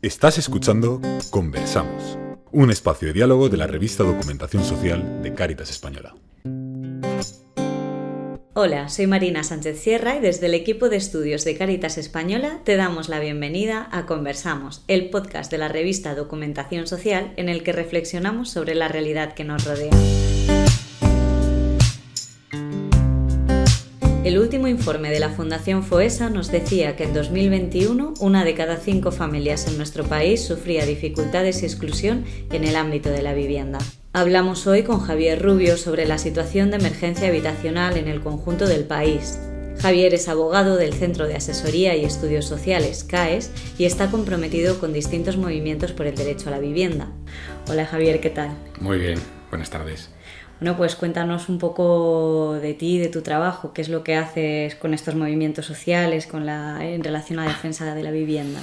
Estás escuchando Conversamos, un espacio de diálogo de la revista Documentación Social de Cáritas Española. Hola, soy Marina Sánchez Sierra y desde el equipo de estudios de Cáritas Española te damos la bienvenida a Conversamos, el podcast de la revista Documentación Social en el que reflexionamos sobre la realidad que nos rodea. El último informe de la Fundación FOESA nos decía que en 2021 una de cada 5 familias en nuestro país sufría dificultades y exclusión en el ámbito de la vivienda. Hablamos hoy con Javier Rubio sobre la situación de emergencia habitacional en el conjunto del país. Javier es abogado del Centro de Asesoría y Estudios Sociales, CAES, y está comprometido con distintos movimientos por el derecho a la vivienda. Hola Javier, ¿qué tal? Muy bien, buenas tardes. Bueno, pues cuéntanos un poco de ti, de tu trabajo, qué es lo que haces con estos movimientos sociales, en relación a la defensa de la vivienda.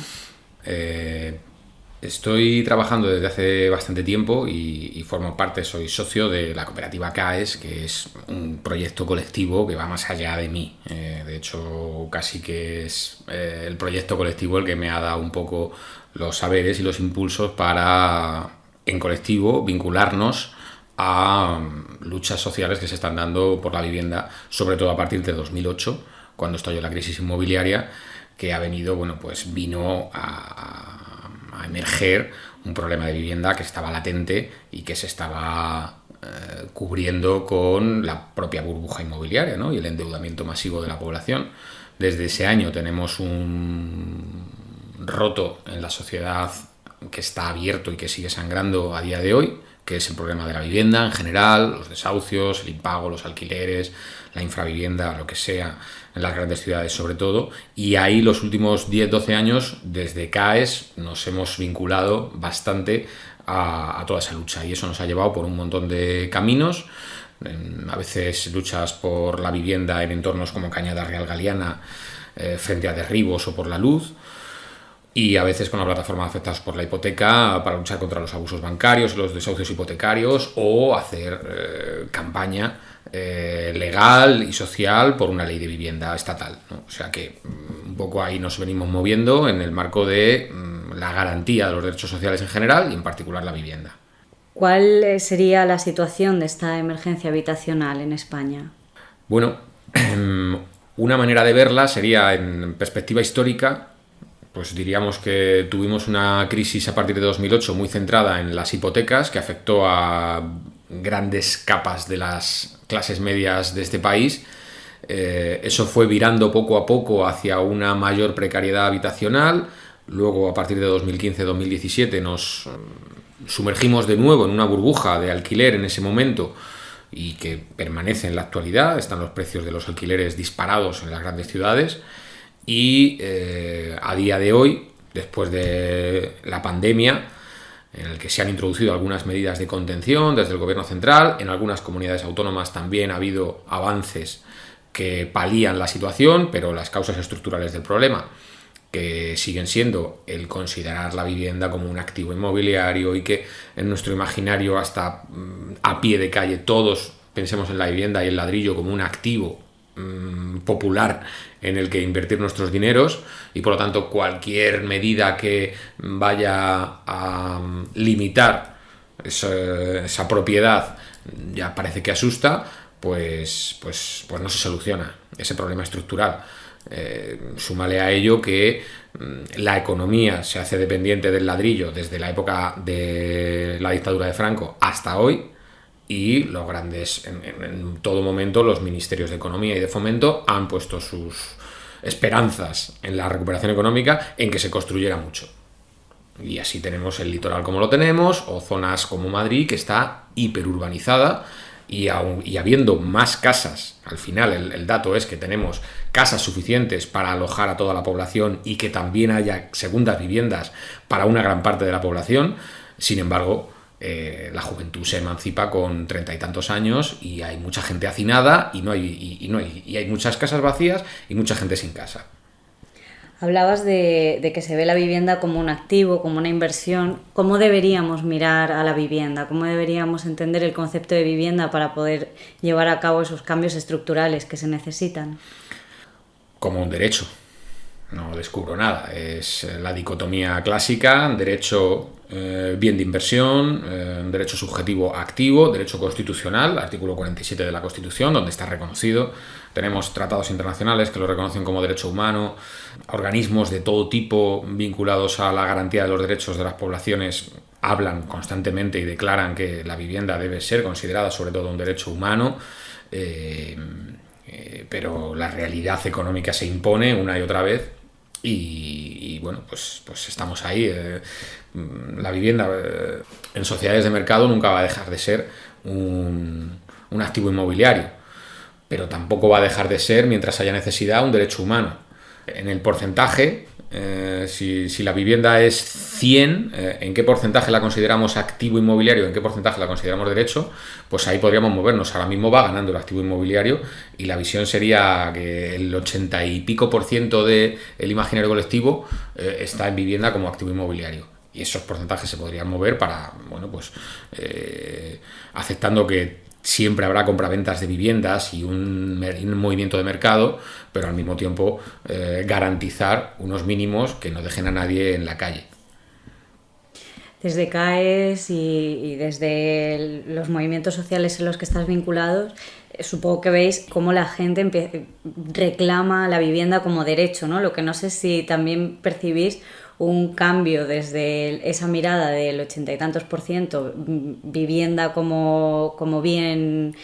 Estoy trabajando desde hace bastante tiempo y formo parte, soy socio de la cooperativa CAES, que es un proyecto colectivo que va más allá de mí. De hecho, casi que es el proyecto colectivo el que me ha dado un poco los saberes y los impulsos para, en colectivo, vincularnos a luchas sociales que se están dando por la vivienda, sobre todo a partir de 2008, cuando estalló la crisis inmobiliaria, que vino a emerger un problema de vivienda que estaba latente y que se estaba cubriendo con la propia burbuja inmobiliaria, ¿no? Y el endeudamiento masivo de la población. Desde ese año tenemos un roto en la sociedad que está abierto y que sigue sangrando a día de hoy, que es el problema de la vivienda en general, los desahucios, el impago, los alquileres, la infravivienda, lo que sea, en las grandes ciudades sobre todo. Y ahí los últimos 10-12 años, desde CAES, nos hemos vinculado bastante a toda esa lucha. Y eso nos ha llevado por un montón de caminos. A veces luchas por la vivienda en entornos como Cañada Real Galiana, frente a derribos o por la luz. Y a veces con la plataforma de afectados por la hipoteca para luchar contra los abusos bancarios, los desahucios hipotecarios, o hacer campaña legal y social por una ley de vivienda estatal, ¿no? O sea que un poco ahí nos venimos moviendo en el marco de la garantía de los derechos sociales en general y en particular la vivienda. ¿Cuál sería la situación de esta emergencia habitacional en España? Bueno, una manera de verla sería en perspectiva histórica. Pues diríamos que tuvimos una crisis a partir de 2008 muy centrada en las hipotecas, que afectó a grandes capas de las clases medias de este país. Eso fue virando poco a poco hacia una mayor precariedad habitacional. Luego, a partir de 2015-2017, nos sumergimos de nuevo en una burbuja de alquiler en ese momento y que permanece en la actualidad. Están los precios de los alquileres disparados en las grandes ciudades. Y a día de hoy, después de la pandemia, en el que se han introducido algunas medidas de contención desde el gobierno central, en algunas comunidades autónomas también ha habido avances que palían la situación, pero las causas estructurales del problema, que siguen siendo el considerar la vivienda como un activo inmobiliario y que en nuestro imaginario hasta a pie de calle todos pensemos en la vivienda y el ladrillo como un activo popular en el que invertir nuestros dineros, y por lo tanto cualquier medida que vaya a limitar esa propiedad ya parece que asusta, pues no se soluciona ese problema estructural. Súmale a ello que la economía se hace dependiente del ladrillo desde la época de la dictadura de Franco hasta hoy. Y los grandes, en todo momento, los ministerios de Economía y de Fomento han puesto sus esperanzas en la recuperación económica en que se construyera mucho. Y así tenemos el litoral como lo tenemos, o zonas como Madrid, que está hiperurbanizada, y habiendo más casas, al final el dato es que tenemos casas suficientes para alojar a toda la población y que también haya segundas viviendas para una gran parte de la población. Sin embargo, la juventud se emancipa con 30 y tantos años y hay mucha gente hacinada y hay muchas casas vacías y mucha gente sin casa. Hablabas de que se ve la vivienda como un activo, como una inversión. ¿Cómo deberíamos mirar a la vivienda? ¿Cómo deberíamos entender el concepto de vivienda para poder llevar a cabo esos cambios estructurales que se necesitan? Como un derecho. no descubro nada. Es la dicotomía clásica: derecho, bien de inversión, derecho subjetivo activo, derecho constitucional, artículo 47 de la Constitución, donde está reconocido. Tenemos tratados internacionales que lo reconocen como derecho humano, organismos de todo tipo vinculados a la garantía de los derechos de las poblaciones hablan constantemente y declaran que la vivienda debe ser considerada sobre todo un derecho humano, pero la realidad económica se impone una y otra vez y bueno, pues estamos ahí. La vivienda en sociedades de mercado nunca va a dejar de ser un activo inmobiliario, pero tampoco va a dejar de ser, mientras haya necesidad, un derecho humano. En el porcentaje, si la vivienda es 100, ¿en qué porcentaje la consideramos activo inmobiliario? ¿En qué porcentaje la consideramos derecho? Pues ahí podríamos movernos. Ahora mismo va ganando el activo inmobiliario y la visión sería que el 80 y pico % del imaginario colectivo está en vivienda como activo inmobiliario. Y esos porcentajes se podrían mover para, bueno, pues aceptando que siempre habrá compraventas de viviendas y un movimiento de mercado, pero al mismo tiempo garantizar unos mínimos que no dejen a nadie en la calle. Desde CAES y desde los movimientos sociales en los que estás vinculados, supongo que veis cómo la gente reclama la vivienda como derecho, ¿no? Lo que no sé si también percibís un cambio desde esa mirada del 80 y tantos % vivienda como bien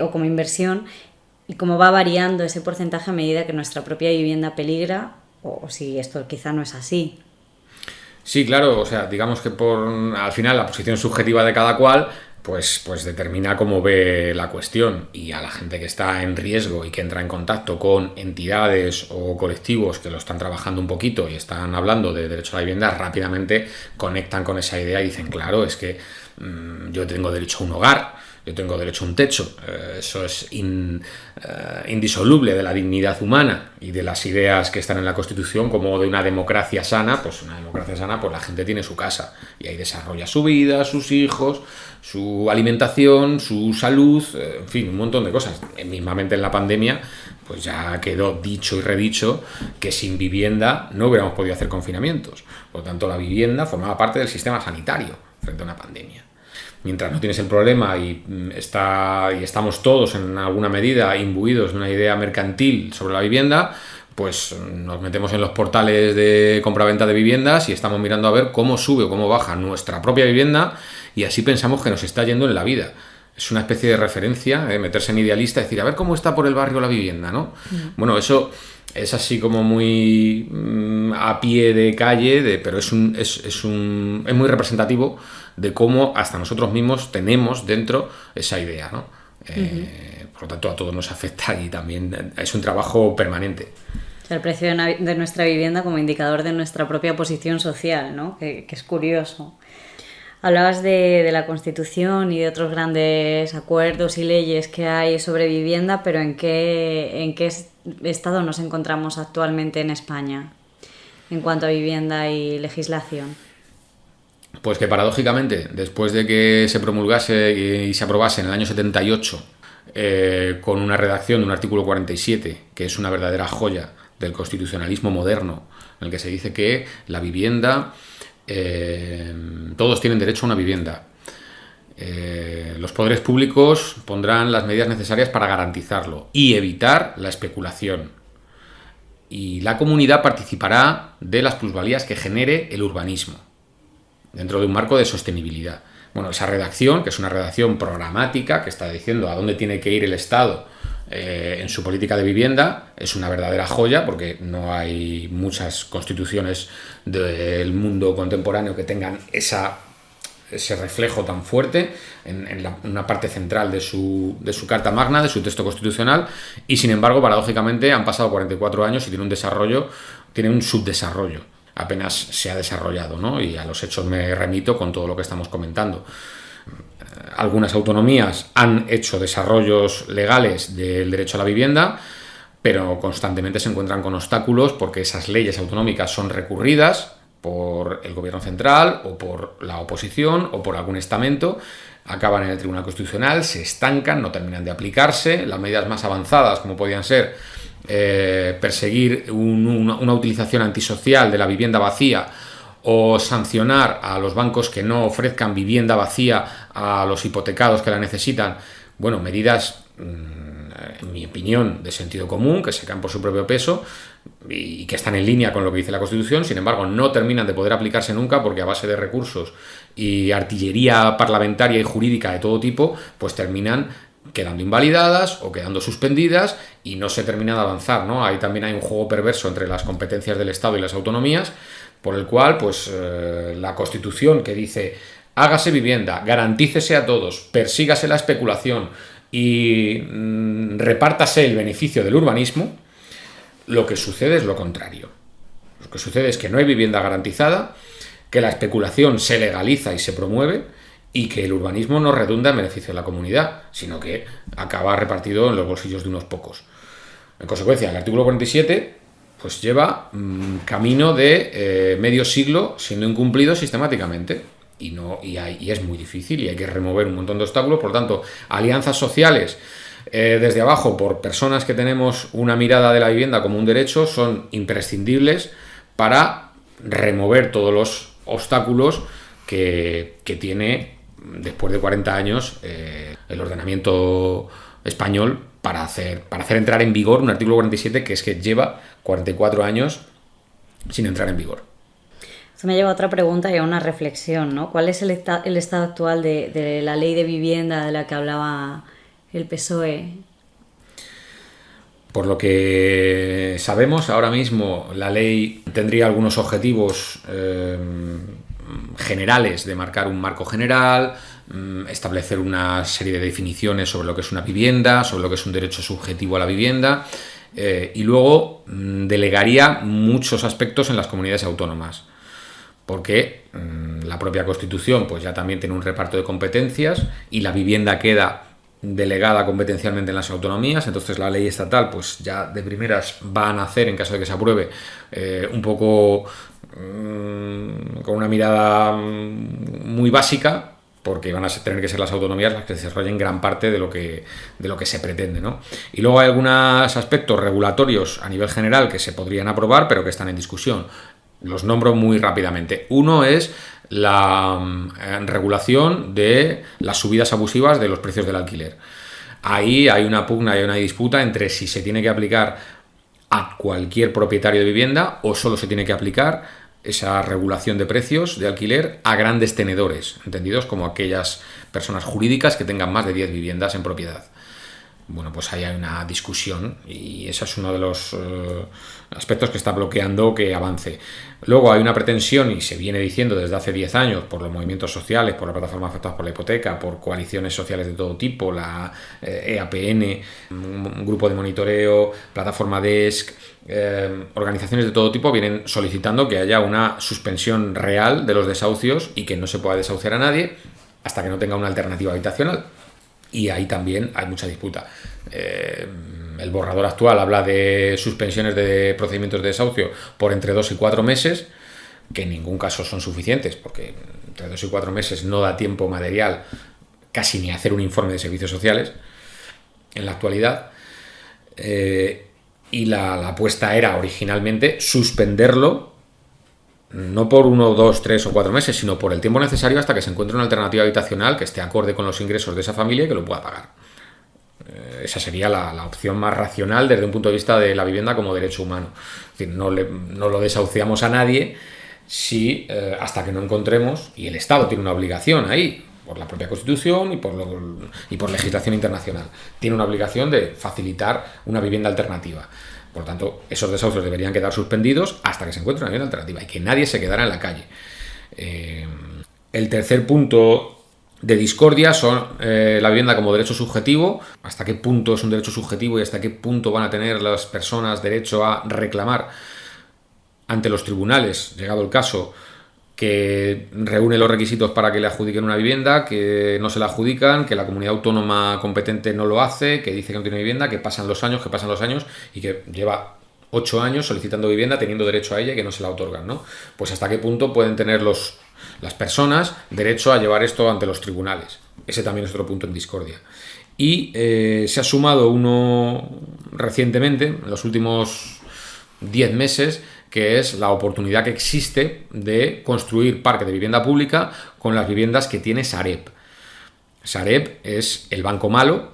o como inversión, y cómo va variando ese porcentaje a medida que nuestra propia vivienda peligra, o si esto quizá no es así. Sí, claro, o sea, digamos que al final la posición subjetiva de cada cual pues determina cómo ve la cuestión, y a la gente que está en riesgo y que entra en contacto con entidades o colectivos que lo están trabajando un poquito y están hablando de derecho a la vivienda, rápidamente conectan con esa idea y dicen, claro, es que yo tengo derecho a un hogar, yo tengo derecho a un techo, eso es indisoluble de la dignidad humana y de las ideas que están en la Constitución, como de una democracia sana. Pues una democracia sana, pues la gente tiene su casa y ahí desarrolla su vida, sus hijos, su alimentación, su salud, en fin, un montón de cosas. Mismamente en la pandemia, pues ya quedó dicho y redicho que sin vivienda no hubiéramos podido hacer confinamientos. Por lo tanto, la vivienda formaba parte del sistema sanitario frente a una pandemia. Mientras no tienes el problema y estamos todos en alguna medida imbuidos de una idea mercantil sobre la vivienda, pues nos metemos en los portales de compraventa de viviendas y estamos mirando a ver cómo sube o cómo baja nuestra propia vivienda, y así pensamos que nos está yendo en la vida. Es una especie de referencia, meterse en idealista y decir, a ver cómo está por el barrio la vivienda, ¿no? Bueno, eso es así como muy a pie de calle, pero es muy representativo de cómo hasta nosotros mismos tenemos dentro esa idea, ¿no? Por lo tanto, a todos nos afecta y también es un trabajo permanente. O sea, el precio de nuestra vivienda como indicador de nuestra propia posición social, ¿no? Que es curioso. Hablabas de la Constitución y de otros grandes acuerdos y leyes que hay sobre vivienda, pero ¿en qué estado nos encontramos actualmente en España en cuanto a vivienda y legislación? Pues que paradójicamente, después de que se promulgase y se aprobase en el año 78, con una redacción de un artículo 47, que es una verdadera joya del constitucionalismo moderno, en el que se dice que la vivienda, todos tienen derecho a una vivienda. Los poderes públicos pondrán las medidas necesarias para garantizarlo y evitar la especulación. Y la comunidad participará de las plusvalías que genere el urbanismo, dentro de un marco de sostenibilidad. Bueno, esa redacción, que es una redacción programática, que está diciendo a dónde tiene que ir el Estado en su política de vivienda, es una verdadera joya, porque no hay muchas constituciones del mundo contemporáneo que tengan ese reflejo tan fuerte en una parte central de su Carta Magna, de su texto constitucional, y sin embargo, paradójicamente, han pasado 44 años y tiene un subdesarrollo. Apenas se ha desarrollado, ¿no? Y a los hechos me remito con todo lo que estamos comentando. Algunas autonomías han hecho desarrollos legales del derecho a la vivienda, pero constantemente se encuentran con obstáculos porque esas leyes autonómicas son recurridas por el gobierno central o por la oposición o por algún estamento, acaban en el Tribunal Constitucional, se estancan, no terminan de aplicarse. Las medidas más avanzadas, como podían ser perseguir una utilización antisocial de la vivienda vacía o sancionar a los bancos que no ofrezcan vivienda vacía a los hipotecados que la necesitan. Bueno, medidas, en mi opinión, de sentido común, que se caen por su propio peso y que están en línea con lo que dice la Constitución. Sin embargo, no terminan de poder aplicarse nunca porque a base de recursos y artillería parlamentaria y jurídica de todo tipo, pues terminan quedando invalidadas o quedando suspendidas y no se termina de avanzar, ¿no? Ahí también hay un juego perverso entre las competencias del Estado y las autonomías, por el cual, pues, la Constitución que dice hágase vivienda, garantícese a todos, persígase la especulación y repártase el beneficio del urbanismo, lo que sucede es lo contrario. Lo que sucede es que no hay vivienda garantizada, que la especulación se legaliza y se promueve y que el urbanismo no redunda en beneficio de la comunidad, sino que acaba repartido en los bolsillos de unos pocos. En consecuencia, el artículo 47 pues lleva camino de medio siglo siendo incumplido sistemáticamente. Y es muy difícil y hay que remover un montón de obstáculos. Por lo tanto, alianzas sociales desde abajo por personas que tenemos una mirada de la vivienda como un derecho son imprescindibles para remover todos los obstáculos que tiene después de 40 años el ordenamiento español para hacer entrar en vigor un artículo 47 que es que lleva 44 años sin entrar en vigor. Esto me lleva a otra pregunta y a una reflexión, ¿no? ¿Cuál es el estado actual de la ley de vivienda de la que hablaba el PSOE? Por lo que sabemos, ahora mismo la ley tendría algunos objetivos generales de marcar un marco general, establecer una serie de definiciones sobre lo que es una vivienda, sobre lo que es un derecho subjetivo a la vivienda, y luego delegaría muchos aspectos en las comunidades autónomas. Porque la propia Constitución pues ya también tiene un reparto de competencias y la vivienda queda delegada competencialmente en las autonomías. Entonces la ley estatal pues ya de primeras va a nacer, en caso de que se apruebe, un poco con una mirada muy básica, porque van a tener que ser las autonomías las que desarrollen gran parte de lo que se pretende, ¿no? Y luego hay algunos aspectos regulatorios a nivel general que se podrían aprobar pero que están en discusión. Los nombro muy rápidamente. Uno es la regulación de las subidas abusivas de los precios del alquiler. Ahí hay una pugna, hay una disputa entre si se tiene que aplicar a cualquier propietario de vivienda o solo se tiene que aplicar esa regulación de precios de alquiler a grandes tenedores, entendidos como aquellas personas jurídicas que tengan más de 10 viviendas en propiedad. Bueno, pues ahí hay una discusión y ese es uno de los aspectos que está bloqueando que avance. Luego hay una pretensión, y se viene diciendo desde hace 10 años, por los movimientos sociales, por la plataforma afectadas por la hipoteca, por coaliciones sociales de todo tipo, la EAPN, un grupo de monitoreo, plataforma DESC, organizaciones de todo tipo vienen solicitando que haya una suspensión real de los desahucios y que no se pueda desahuciar a nadie hasta que no tenga una alternativa habitacional. Y ahí también hay mucha disputa. El borrador actual habla de suspensiones de procedimientos de desahucio por entre 2 y 4 meses, que en ningún caso son suficientes, porque entre 2 y 4 meses no da tiempo material casi ni a hacer un informe de servicios sociales en la actualidad. Y la apuesta era originalmente suspenderlo no por 1, 2, 3 o 4 meses, sino por el tiempo necesario hasta que se encuentre una alternativa habitacional que esté acorde con los ingresos de esa familia y que lo pueda pagar. Esa sería la opción más racional desde un punto de vista de la vivienda como derecho humano. Es decir, no lo desahuciamos a nadie si hasta que no encontremos, y el Estado tiene una obligación ahí, por la propia Constitución y por legislación internacional, tiene una obligación de facilitar una vivienda alternativa. Por lo tanto, esos desahucios deberían quedar suspendidos hasta que se encuentre una vivienda alternativa y que nadie se quedara en la calle. El tercer punto de discordia son la vivienda como derecho subjetivo. ¿Hasta qué punto es un derecho subjetivo y hasta qué punto van a tener las personas derecho a reclamar ante los tribunales, llegado el caso, que reúne los requisitos para que le adjudiquen una vivienda, que no se la adjudican, que la comunidad autónoma competente no lo hace, que dice que no tiene vivienda, que pasan los años y que lleva 8 años solicitando vivienda, teniendo derecho a ella y que no se la otorgan, ¿no? Pues hasta qué punto pueden tener las personas derecho a llevar esto ante los tribunales. Ese también es otro punto en discordia. Y se ha sumado uno recientemente, en los últimos 10 meses, que es la oportunidad que existe de construir parque de vivienda pública con las viviendas que tiene Sareb. Sareb es el banco malo,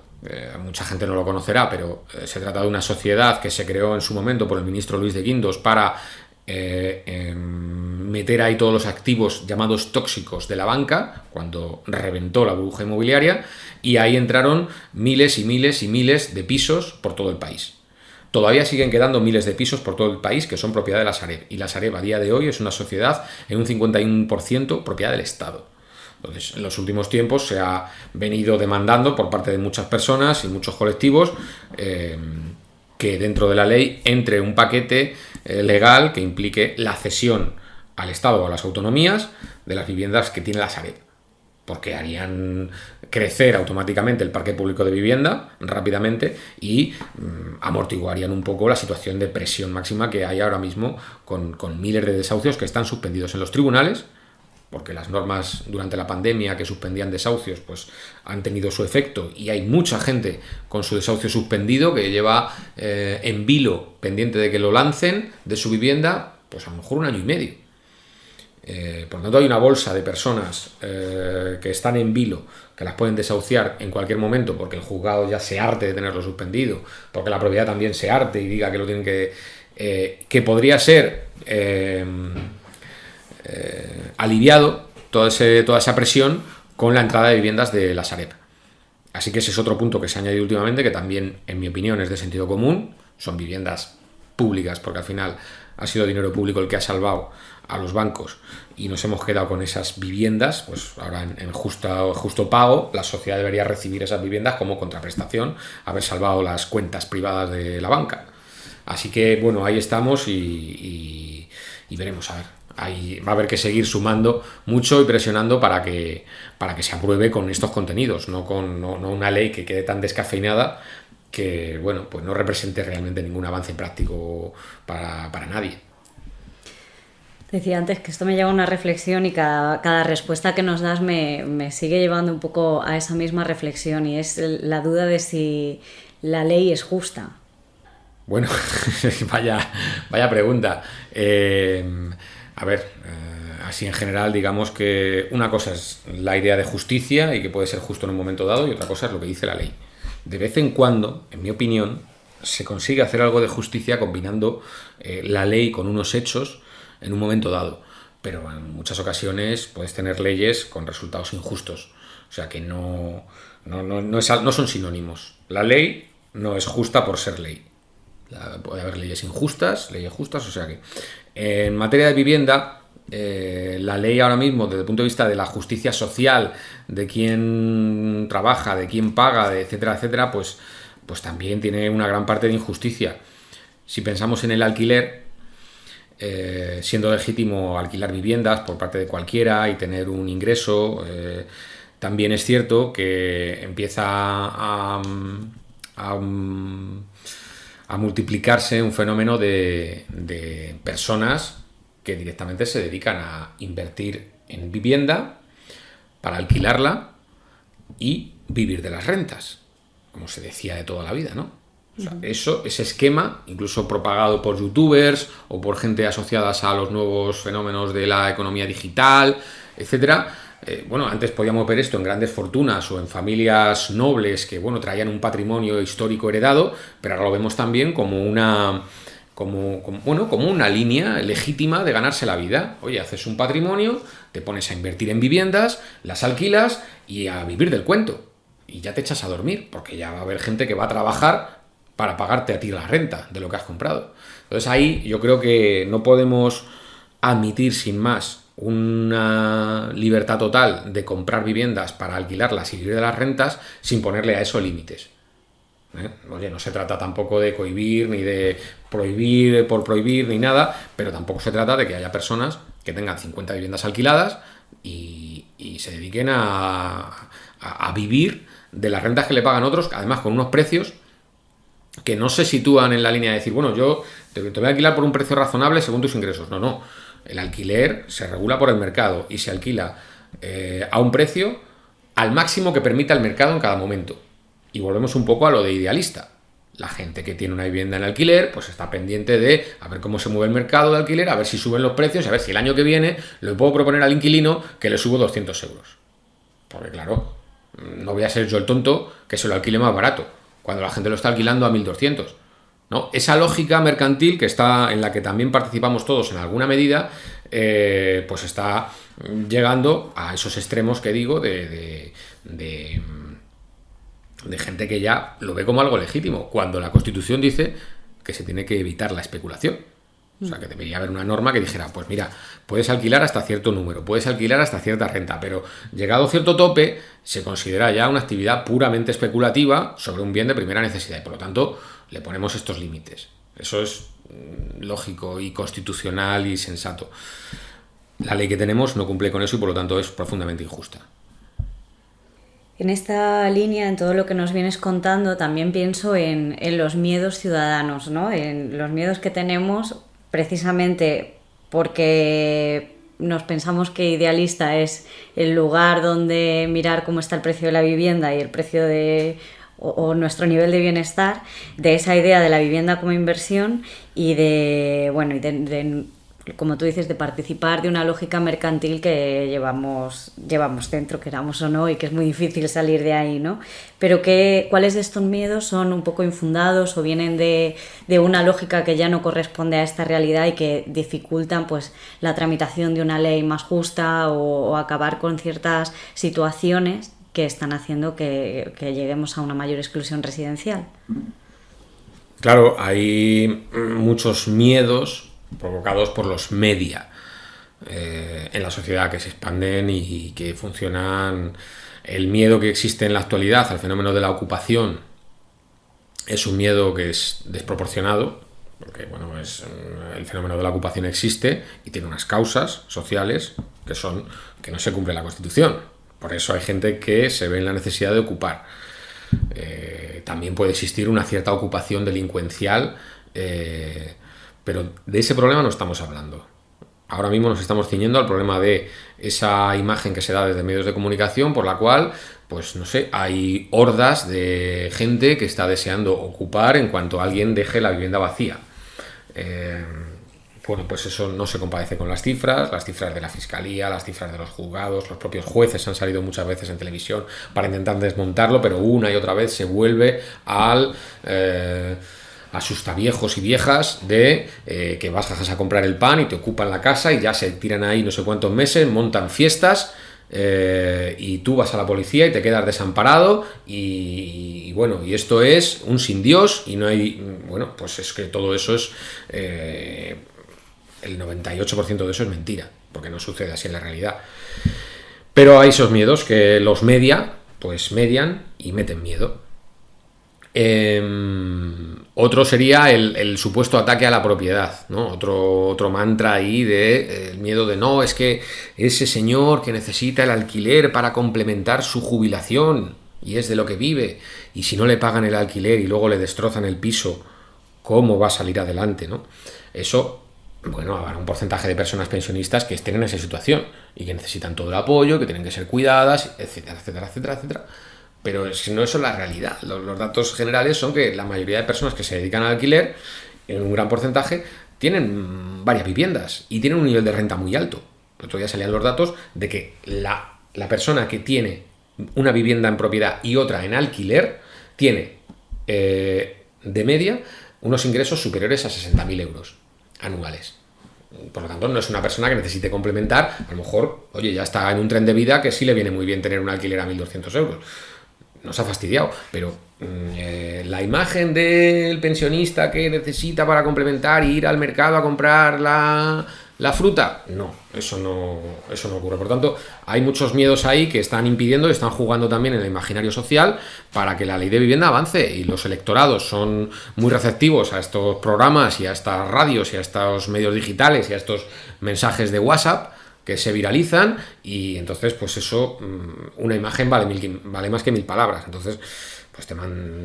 mucha gente no lo conocerá, pero se trata de una sociedad que se creó en su momento por el ministro Luis de Guindos para meter ahí todos los activos llamados tóxicos de la banca, cuando reventó la burbuja inmobiliaria, y ahí entraron miles y miles y miles de pisos por todo el país. Todavía siguen quedando miles de pisos por todo el país que son propiedad de la Sareb, y la Sareb a día de hoy es una sociedad en un 51% propiedad del Estado. Entonces, en los últimos tiempos se ha venido demandando por parte de muchas personas y muchos colectivos que dentro de la ley entre un paquete legal que implique la cesión al Estado o a las autonomías de las viviendas que tiene la Sareb, porque harían crecer automáticamente el parque público de vivienda rápidamente y amortiguarían un poco la situación de presión máxima que hay ahora mismo con miles de desahucios que están suspendidos en los tribunales, porque las normas durante la pandemia que suspendían desahucios pues han tenido su efecto y hay mucha gente con su desahucio suspendido que lleva en vilo pendiente de que lo lancen de su vivienda pues a lo mejor 1 año y medio. Por lo tanto hay una bolsa de personas que están en vilo, que las pueden desahuciar en cualquier momento porque el juzgado ya se harte de tenerlo suspendido, porque la propiedad también se harte y diga que lo tienen que podría ser aliviado toda esa presión con la entrada de viviendas de la Sareb. Así que ese es otro punto que se ha añadido últimamente, que también en mi opinión es de sentido común. Son viviendas públicas porque al final ha sido dinero público el que ha salvado a los bancos y nos hemos quedado con esas viviendas. Pues ahora en justo pago la sociedad debería recibir esas viviendas como contraprestación, haber salvado las cuentas privadas de la banca. Así que bueno, ahí estamos y veremos a ver. Ahí va a haber que seguir sumando mucho y presionando para que se apruebe con estos contenidos, no una ley que quede tan descafeinada que bueno, pues no represente realmente ningún avance práctico para nadie. Decía antes que esto me lleva a una reflexión y cada respuesta que nos das me sigue llevando un poco a esa misma reflexión, y es la duda de si la ley es justa. Bueno, vaya pregunta. A ver, así en general digamos que una cosa es la idea de justicia y que puede ser justo en un momento dado, y otra cosa es lo que dice la ley. De vez en cuando, en mi opinión, se consigue hacer algo de justicia combinando la ley con unos hechos en un momento dado, pero en muchas ocasiones puedes tener leyes con resultados injustos, o sea que no son sinónimos. La ley no es justa por ser ley. Puede haber leyes injustas, leyes justas, o sea que en materia de vivienda, la ley ahora mismo desde el punto de vista de la justicia social, de quién trabaja, de quién paga, etcétera, etcétera, pues también tiene una gran parte de injusticia. Si pensamos en el alquiler, siendo legítimo alquilar viviendas por parte de cualquiera y tener un ingreso, también es cierto que empieza a multiplicarse un fenómeno de personas que directamente se dedican a invertir en vivienda para alquilarla y vivir de las rentas, como se decía de toda la vida, ¿no? O sea, ese esquema, incluso propagado por youtubers o por gente asociada a los nuevos fenómenos de la economía digital, etcétera. Bueno, antes podíamos ver esto en grandes fortunas o en familias nobles que, bueno, traían un patrimonio histórico heredado, pero ahora lo vemos también como una línea legítima de ganarse la vida. Oye, haces un patrimonio, te pones a invertir en viviendas, las alquilas y a vivir del cuento. Y ya te echas a dormir, porque ya va a haber gente que va a trabajar para pagarte a ti la renta de lo que has comprado. Entonces ahí yo creo que no podemos admitir sin más una libertad total de comprar viviendas para alquilarlas y vivir de las rentas sin ponerle a eso límites. Oye, no se trata tampoco de cohibir ni de prohibir por prohibir ni nada, pero tampoco se trata de que haya personas que tengan 50 viviendas alquiladas y se dediquen a vivir de las rentas que le pagan otros, además con unos precios que no se sitúan en la línea de decir, bueno, yo te voy a alquilar por un precio razonable según tus ingresos. No. El alquiler se regula por el mercado y se alquila a un precio al máximo que permita el mercado en cada momento. Y volvemos un poco a lo de idealista. La gente que tiene una vivienda en alquiler, pues está pendiente de a ver cómo se mueve el mercado de alquiler, a ver si suben los precios, a ver si el año que viene le puedo proponer al inquilino que le subo 200 euros. Porque claro, no voy a ser yo el tonto que se lo alquile más barato, cuando la gente lo está alquilando a 1.200. ¿No? Esa lógica mercantil que está, en la que también participamos todos en alguna medida, pues está llegando a esos extremos que digo de gente que ya lo ve como algo legítimo, cuando la Constitución dice que se tiene que evitar la especulación. O sea, que debería haber una norma que dijera, pues mira, puedes alquilar hasta cierto número, puedes alquilar hasta cierta renta, pero llegado a cierto tope, se considera ya una actividad puramente especulativa sobre un bien de primera necesidad y por lo tanto le ponemos estos límites. Eso es lógico y constitucional y sensato. La ley que tenemos no cumple con eso y por lo tanto es profundamente injusta. En esta línea, en todo lo que nos vienes contando, también pienso en los miedos ciudadanos, ¿no? En los miedos que tenemos precisamente porque nos pensamos que idealista es el lugar donde mirar cómo está el precio de la vivienda y el precio o nuestro nivel de bienestar, de esa idea de la vivienda como inversión y de como tú dices, de participar de una lógica mercantil que llevamos dentro, queramos o no, y que es muy difícil salir de ahí, ¿no? Pero ¿cuáles de estos miedos son un poco infundados o vienen de una lógica que ya no corresponde a esta realidad y que dificultan pues la tramitación de una ley más justa o acabar con ciertas situaciones que están haciendo que lleguemos a una mayor exclusión residencial? Claro, hay muchos miedos provocados por los media en la sociedad que se expanden y que funcionan. El miedo que existe en la actualidad al fenómeno de la ocupación es un miedo que es desproporcionado, porque el fenómeno de la ocupación existe y tiene unas causas sociales que son que no se cumple la Constitución. Por eso hay gente que se ve en la necesidad de ocupar. También puede existir una cierta ocupación delincuencial, pero de ese problema no estamos hablando. Ahora mismo nos estamos ciñendo al problema de esa imagen que se da desde medios de comunicación por la cual, pues no sé, hay hordas de gente que está deseando ocupar en cuanto alguien deje la vivienda vacía. Pues eso no se compadece con las cifras de la Fiscalía, las cifras de los juzgados, los propios jueces han salido muchas veces en televisión para intentar desmontarlo, pero una y otra vez se vuelve al asustaviejos y viejas de que vas a comprar el pan y te ocupan la casa y ya se tiran ahí no sé cuántos meses, montan fiestas y tú vas a la policía y te quedas desamparado y esto es un sin Dios y no hay, pues es que todo eso es el 98% de eso es mentira, porque no sucede así en la realidad. Pero hay esos miedos que los media, pues median y meten miedo. Otro sería el supuesto ataque a la propiedad, ¿no? Otro mantra ahí de el miedo de no, es que ese señor que necesita el alquiler para complementar su jubilación y es de lo que vive, y si no le pagan el alquiler y luego le destrozan el piso, ¿cómo va a salir adelante, no? Eso, habrá un porcentaje de personas pensionistas que estén en esa situación y que necesitan todo el apoyo, que tienen que ser cuidadas, etcétera, etcétera, etcétera, etcétera. Pero no eso es la realidad. Los datos generales son que la mayoría de personas que se dedican al alquiler, en un gran porcentaje, tienen varias viviendas y tienen un nivel de renta muy alto. El otro día salían los datos de que la persona que tiene una vivienda en propiedad y otra en alquiler tiene de media unos ingresos superiores a 60.000 euros anuales. Por lo tanto, no es una persona que necesite complementar. A lo mejor, ya está en un tren de vida que sí le viene muy bien tener un alquiler a 1.200 euros. Nos ha fastidiado, pero la imagen del pensionista que necesita para complementar y ir al mercado a comprar la fruta, eso no ocurre. Por tanto, hay muchos miedos ahí que están impidiendo y están jugando también en el imaginario social para que la ley de vivienda avance, y los electorados son muy receptivos a estos programas y a estas radios y a estos medios digitales y a estos mensajes de WhatsApp que se viralizan, y entonces pues eso, una imagen vale más que 1000 palabras. Entonces pues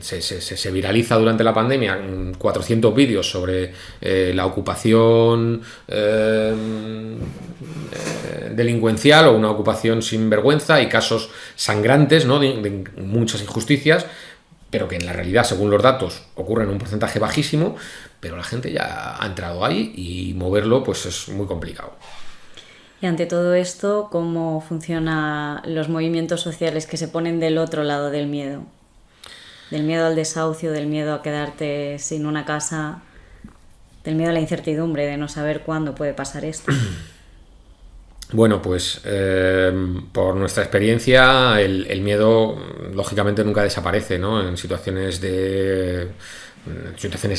se viraliza durante la pandemia 400 vídeos sobre la ocupación delincuencial o una ocupación sin vergüenza y casos sangrantes, ¿no? de muchas injusticias, pero que en la realidad, según los datos, ocurre en un porcentaje bajísimo, pero la gente ya ha entrado ahí y moverlo pues es muy complicado. Y ante todo esto, ¿cómo funcionan los movimientos sociales que se ponen del otro lado del miedo? Del miedo al desahucio, del miedo a quedarte sin una casa, del miedo a la incertidumbre de no saber cuándo puede pasar esto. Bueno, pues por nuestra experiencia el miedo lógicamente nunca desaparece, ¿no? En situaciones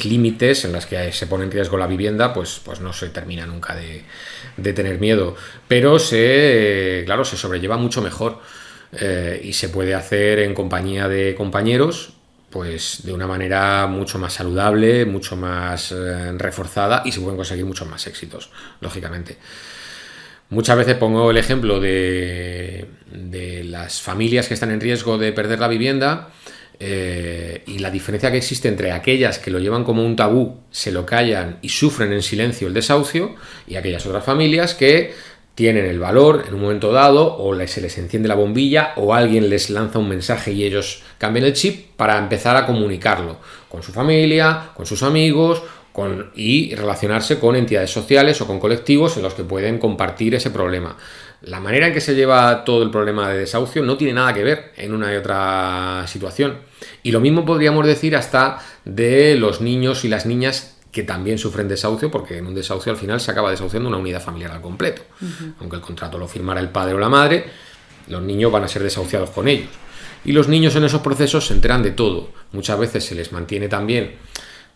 límites en las que se pone en riesgo la vivienda, pues no se termina nunca de tener miedo, pero claro, se sobrelleva mucho mejor y se puede hacer en compañía de compañeros, pues de una manera mucho más saludable, mucho más reforzada, y se pueden conseguir muchos más éxitos, lógicamente. Muchas veces pongo el ejemplo de las familias que están en riesgo de perder la vivienda y la diferencia que existe entre aquellas que lo llevan como un tabú, se lo callan y sufren en silencio el desahucio, y aquellas otras familias que tienen el valor en un momento dado, o se les enciende la bombilla, o alguien les lanza un mensaje y ellos cambian el chip para empezar a comunicarlo con su familia, con sus amigos, y relacionarse con entidades sociales o con colectivos en los que pueden compartir ese problema. La manera en que se lleva todo el problema de desahucio no tiene nada que ver en una y otra situación. Y lo mismo podríamos decir hasta de los niños y las niñas que también sufren desahucio, porque en un desahucio al final se acaba desahuciando una unidad familiar al completo. Aunque el contrato lo firmara el padre o la madre, los niños van a ser desahuciados con ellos. Y los niños en esos procesos se enteran de todo. Muchas veces se les mantiene también,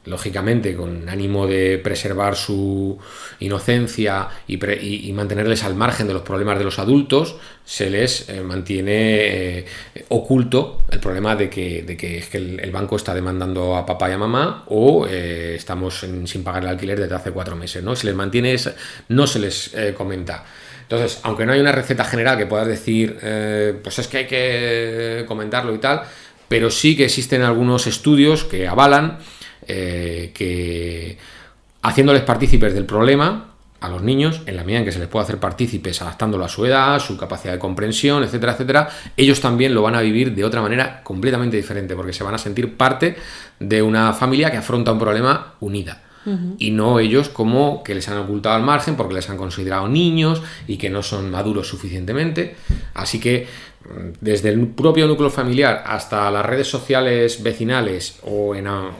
lógicamente con ánimo de preservar su inocencia y mantenerles al margen de los problemas de los adultos, se les mantiene oculto el problema de que es que el banco está demandando a papá y a mamá, o estamos sin pagar el alquiler desde hace 4 meses, ¿no? Se les mantiene, no se les comenta. Entonces, aunque no hay una receta general que puedas decir, pues es que hay que comentarlo y tal, pero sí que existen algunos estudios que avalan que haciéndoles partícipes del problema a los niños, en la medida en que se les puede hacer partícipes adaptándolo a su edad, su capacidad de comprensión, etcétera, etcétera, ellos también lo van a vivir de otra manera completamente diferente, porque se van a sentir parte de una familia que afronta un problema unida. Y no ellos como que les han ocultado al margen porque les han considerado niños y que no son maduros suficientemente. Así que desde el propio núcleo familiar hasta las redes sociales vecinales o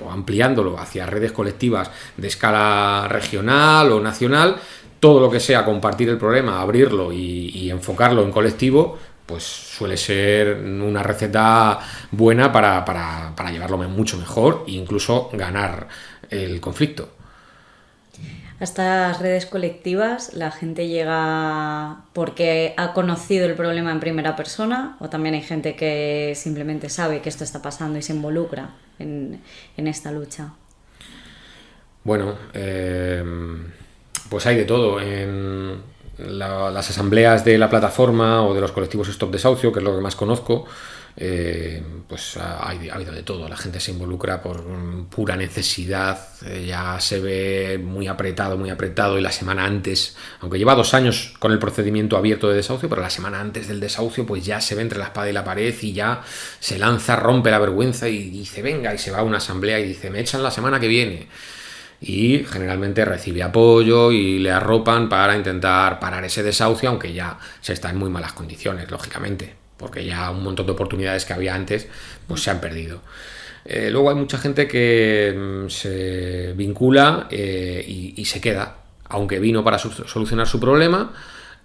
ampliándolo hacia redes colectivas de escala regional o nacional, todo lo que sea compartir el problema, abrirlo y enfocarlo en colectivo, pues suele ser una receta buena para llevarlo mucho mejor e incluso ganar el conflicto. A estas redes colectivas la gente llega porque ha conocido el problema en primera persona, o también hay gente que simplemente sabe que esto está pasando y se involucra en esta lucha. Bueno, pues hay de todo. En las asambleas de la plataforma o de los colectivos Stop Desahucio, que es lo que más conozco, pues ha habido de todo. La gente se involucra por pura necesidad, ya se ve muy apretado, y la semana antes, aunque lleva 2 años con el procedimiento abierto de desahucio, pero la semana antes del desahucio pues ya se ve entre la espada y la pared y ya se lanza, rompe la vergüenza y dice venga, y se va a una asamblea y dice me echan la semana que viene. Y generalmente recibe apoyo y le arropan para intentar parar ese desahucio, aunque ya se está en muy malas condiciones, lógicamente, porque ya un montón de oportunidades que había antes pues se han perdido. Luego hay mucha gente que se vincula y se queda, aunque vino para solucionar su problema,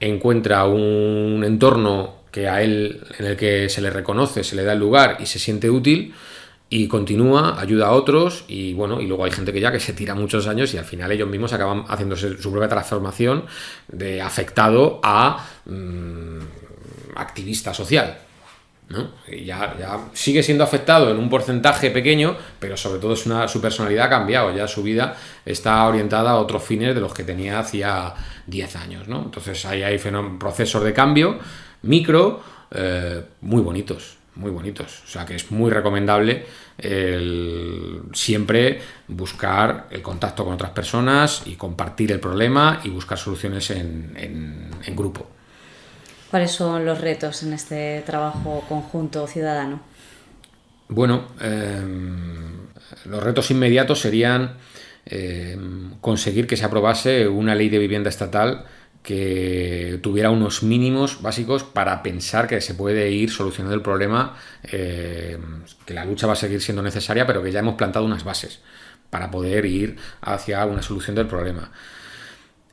encuentra un entorno que a él, en el que se le reconoce, se le da el lugar y se siente útil, y continúa, ayuda a otros, y bueno, y luego hay gente que se tira muchos años y al final ellos mismos acaban haciéndose su propia transformación de afectado a activista social, ¿no? Y ya sigue siendo afectado en un porcentaje pequeño, pero sobre todo su personalidad ha cambiado, ya su vida está orientada a otros fines de los que tenía hacía 10 años, ¿no? Entonces ahí hay procesos de cambio micro muy bonitos. O sea que es muy recomendable siempre buscar el contacto con otras personas y compartir el problema y buscar soluciones en grupo. ¿Cuáles son los retos en este trabajo conjunto ciudadano? Bueno, los retos inmediatos serían conseguir que se aprobase una ley de vivienda estatal que tuviera unos mínimos básicos para pensar que se puede ir solucionando el problema, que la lucha va a seguir siendo necesaria, pero que ya hemos plantado unas bases para poder ir hacia una solución del problema.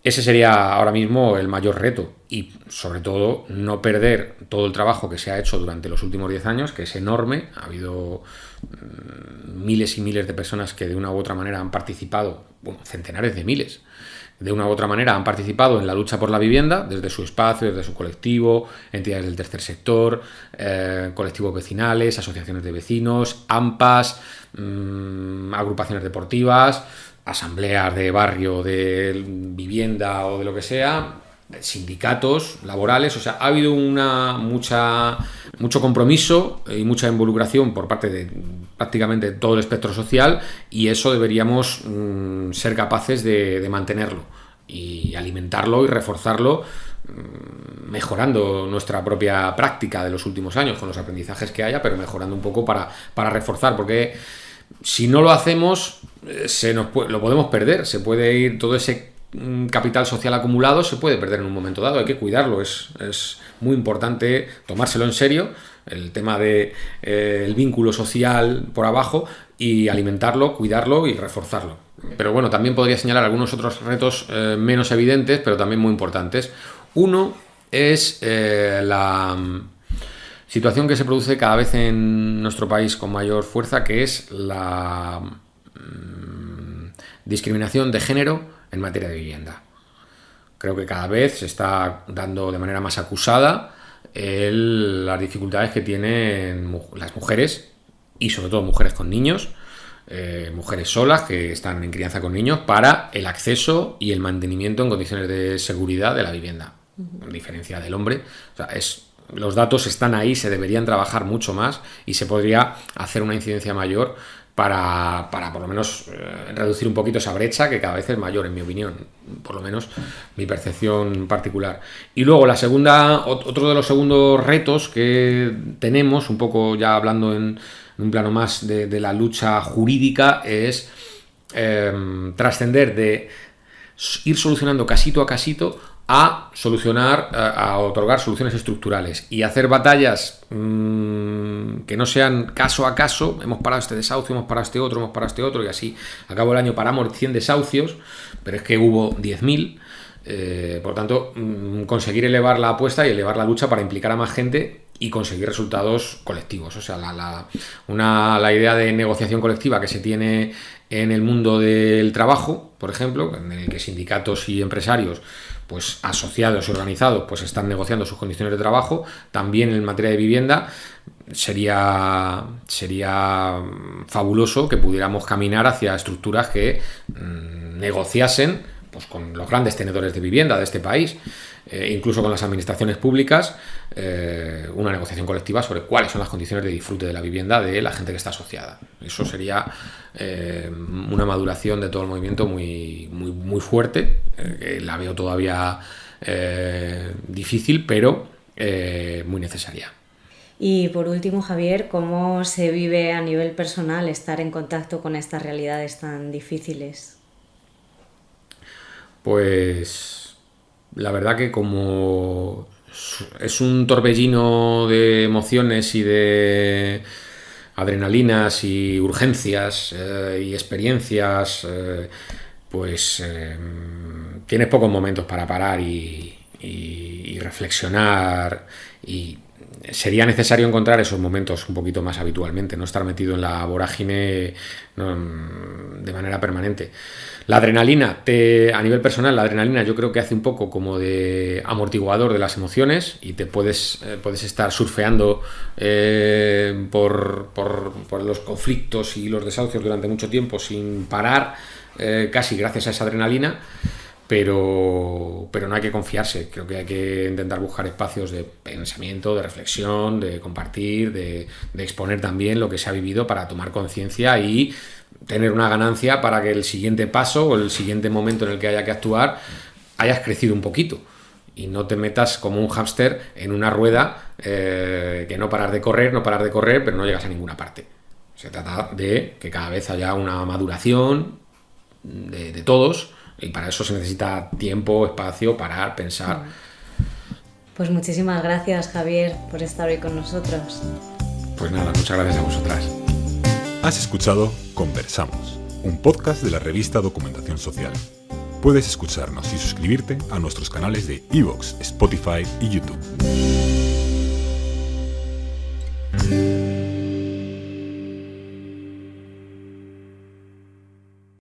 Ese sería ahora mismo el mayor reto y, sobre todo, no perder todo el trabajo que se ha hecho durante los últimos 10 años, que es enorme. Ha habido miles y miles de personas que de una u otra manera han participado, bueno, centenares de miles, de una u otra manera han participado en la lucha por la vivienda, desde su espacio, desde su colectivo, entidades del tercer sector, colectivos vecinales, asociaciones de vecinos, AMPAs, agrupaciones deportivas, asambleas de barrio, de vivienda o de lo que sea, sindicatos laborales. O sea, ha habido mucho compromiso y mucha involucración por parte de prácticamente todo el espectro social, y eso deberíamos ser capaces de mantenerlo y alimentarlo y reforzarlo, mejorando nuestra propia práctica de los últimos años con los aprendizajes que haya, pero mejorando un poco para reforzar, porque si no lo hacemos lo podemos perder. Se puede ir todo ese capital social acumulado, se puede perder en un momento dado. Hay que cuidarlo, es muy importante tomárselo en serio, el tema de el vínculo social por abajo, y alimentarlo, cuidarlo y reforzarlo. Pero bueno, también podría señalar algunos otros retos menos evidentes, pero también muy importantes. Uno es la situación que se produce cada vez en nuestro país con mayor fuerza, que es la discriminación de género en materia de vivienda. Creo que cada vez se está dando de manera más acusada las dificultades que tienen las mujeres, y sobre todo mujeres con niños, mujeres solas que están en crianza con niños, para el acceso y el mantenimiento en condiciones de seguridad de la vivienda, a diferencia del hombre. O sea, los datos están ahí, se deberían trabajar mucho más y se podría hacer una incidencia mayor para por lo menos reducir un poquito esa brecha, que cada vez es mayor, en mi opinión, por lo menos mi percepción particular. Y luego otro de los segundos retos que tenemos, un poco ya hablando en un plano más de la lucha jurídica, es trascender de ir solucionando casito a casito a otorgar soluciones estructurales y hacer batallas que no sean caso a caso. Hemos parado este desahucio, hemos parado este otro, y así a cabo del año paramos 100 desahucios, pero es que hubo 10.000. Por tanto, conseguir elevar la apuesta y elevar la lucha para implicar a más gente y conseguir resultados colectivos. O sea, la idea de negociación colectiva que se tiene en el mundo del trabajo, por ejemplo, en el que sindicatos y empresarios, pues asociados y organizados, pues están negociando sus condiciones de trabajo, también en materia de vivienda sería fabuloso que pudiéramos caminar hacia estructuras que negociasen pues con los grandes tenedores de vivienda de este país, incluso con las administraciones públicas, una negociación colectiva sobre cuáles son las condiciones de disfrute de la vivienda de la gente que está asociada. Eso sería una maduración de todo el movimiento muy, muy, muy fuerte, que la veo todavía difícil, pero muy necesaria. Y por último, Javier, ¿cómo se vive a nivel personal estar en contacto con estas realidades tan difíciles? Pues la verdad que como es un torbellino de emociones y de adrenalinas y urgencias y experiencias, pues tienes pocos momentos para parar y reflexionar, y sería necesario encontrar esos momentos un poquito más habitualmente, no estar metido en la vorágine de manera permanente. La adrenalina, a nivel personal, la adrenalina yo creo que hace un poco como de amortiguador de las emociones, y te puedes estar surfeando por los conflictos y los desahucios durante mucho tiempo sin parar, casi gracias a esa adrenalina. Pero no hay que confiarse. Creo que hay que intentar buscar espacios de pensamiento, de reflexión, de compartir, de exponer también lo que se ha vivido para tomar conciencia y tener una ganancia para que el siguiente paso o el siguiente momento en el que haya que actuar hayas crecido un poquito y no te metas como un hámster en una rueda que no parar de correr, pero no llegas a ninguna parte. Se trata de que cada vez haya una maduración de todos, y para eso se necesita tiempo, espacio, parar, pensar. Pues muchísimas gracias, Javier, por estar hoy con nosotros. Pues nada, muchas gracias a vosotras. Has escuchado Conversamos, un podcast de la revista Documentación Social. Puedes escucharnos y suscribirte a nuestros canales de iVoox, Spotify y YouTube.